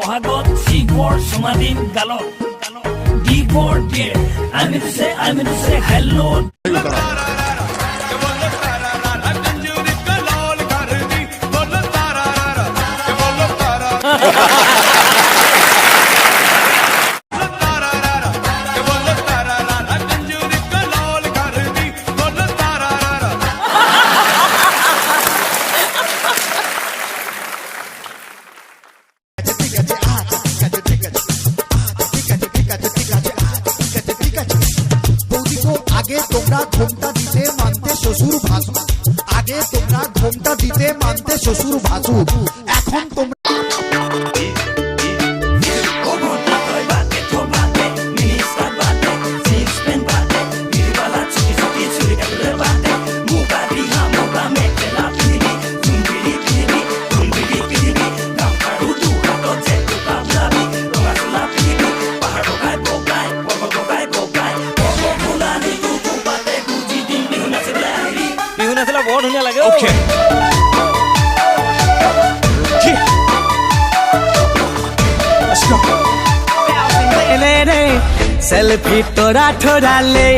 বহাগত C for সমাদিন গালত D for dear I mean to say hello আগে তোমরা ঘোমটা দিতে মানতে শ্বশুর ভাসুর আগে তোমরা ঘোমটা দিতে মানতে শ্বশুর ভাসুর এখন তোমরা बहुत धुनिया लगे ओके लेट्स गो ले रे सेल्फी तोरा ठोरा ले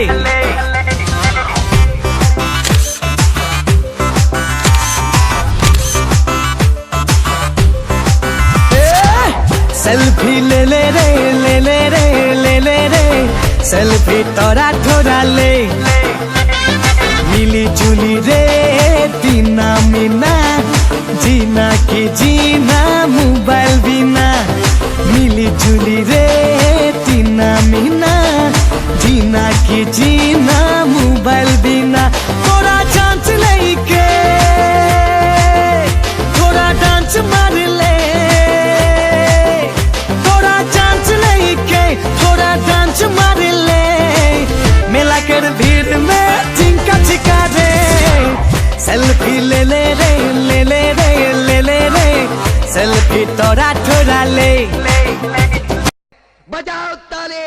सेल्फी ले ले रे ले ले रे ले ले रे सेल्फी तोरा ठोरा ले मिली जुली रे तीना मीना जीना की जीना मोबाइल बिना मिली जुली रे तीना मीना जीना की जीना मोबाइल बिना थोड़ा चांस लेके थोड़ा डांस मार ले थोड़ा चांस लेके थोड़ा डांस मार ले मेला कर भीड़ में सेल्फी ले ले रे ले ले रे ले ले रे सेल्फी तोरा ठोरा ले बजाओ ताली।